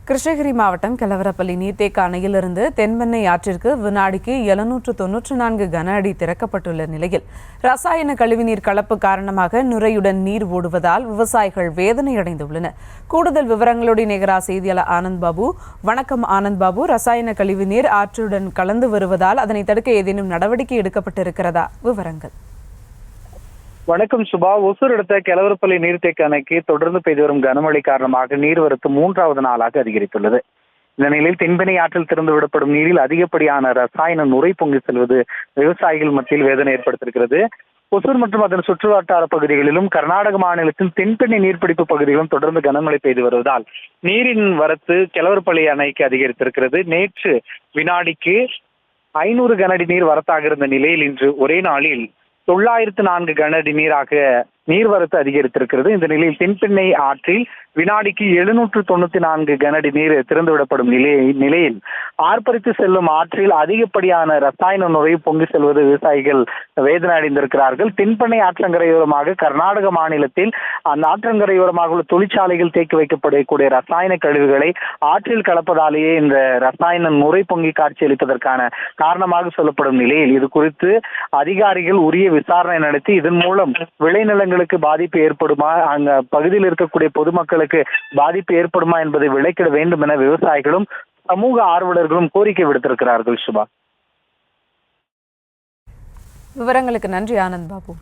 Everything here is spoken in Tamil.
கிருஷ்ணகிரி மாவட்டம் கெலவரப்பள்ளி நீர்த்தேக்க அணையிலிருந்து தென்பெண்ணை ஆற்றிற்கு வினாடிக்கு 794 கன அடி திறக்கப்பட்டுள்ள நிலையில் ரசாயன கழிவுநீர் கலப்பு காரணமாக நுரையுடன் நீர் ஓடுவதால் விவசாயிகள் வேதனையடைந்துள்ளனர். கூடுதல் விவரங்களோடு இணைகிறார் செய்தியாளர் ஆனந்த் பாபு. வணக்கம் ஆனந்த் பாபு. ரசாயன கழிவுநீர் ஆற்றுடன் கலந்து வருவதால் அதனை தடுக்க ஏதேனும் நடவடிக்கை எடுக்கப்பட்டிருக்கிறதா? விவரங்கள். வணக்கம் சுபா. ஒசூர் அடுத்த கெலவரப்பள்ளி நீர்த்தேக்க அணைக்கு தொடர்ந்து பெய்து வரும் கனமழை காரணமாக நீர்வரத்து 3வது நாளாக அதிகரித்துள்ளது. இந்த நிலையில் தென்பெண்ணை ஆற்றில் திறந்து விடப்படும் நீரில் அதிகப்படியான ரசாயன நுரை பொங்கி செல்வது விவசாயிகள் மத்தியில் வேதனை ஏற்படுத்தியிருக்கிறது. ஒசூர் மற்றும் அதன் சுற்றுவட்டார பகுதிகளிலும் கர்நாடக மாநிலத்தின் தென்பெண்ணை நீர்பிடிப்பு பகுதிகளும் தொடர்ந்து கனமழை பெய்து வருவதால் நீரின் வரத்து கெலவரப்பள்ளி அணைக்கு அதிகரித்திருக்கிறது. நேற்று வினாடிக்கு 500 கன அடி நீர் வரத்தாக இருந்த நிலையில் இன்று ஒரே நாளில் 904 கன அடி நீராக நீர்வரத்து அதிகரித்திருக்கிறது. இந்த நிலையில் தென்பெண்ணை ஆற்றில் வினாடிக்கு 794 கன அடி நீர் திறந்துவிடப்படும் நிலையில் ஆர்ப்பரித்து செல்லும் ஆற்றில் அதிகப்படியான ரசாயன நுரை பொங்கி செல்வது விவசாயிகள் வேதனை அடைந்திருக்கிறார்கள். தென்பெண்ணை ஆற்றங்கரையோரமாக கர்நாடக மாநிலத்தில் அந்த ஆற்றங்கரையோரமாக உள்ள தொழிற்சாலைகள் தேக்கி வைக்கப்படக்கூடிய ரசாயன கழிவுகளை ஆற்றில் கலப்பதாலேயே இந்த ரசாயன நுரை பொங்கி காட்சியளிப்பதற்கான காரணமாக சொல்லப்படும் நிலையில் இது குறித்து அதிகாரிகள் உரிய விசாரணை நடத்தி இதன் மூலம் விளைநிலங்களுக்கு பாதிப்பு ஏற்படுமா, அங்க பகுதியில் இருக்கக்கூடிய பொதுமக்களுக்கு பாதிப்பு ஏற்படுமா என்பதை விளக்கிட வேண்டும் என விவசாயிகளும் சமூக ஆர்வலர்களும் கோரிக்கை விடுத்திருக்கிறார்கள். சுபா, விவரங்களுக்கு நன்றி ஆனந்த் பாபு.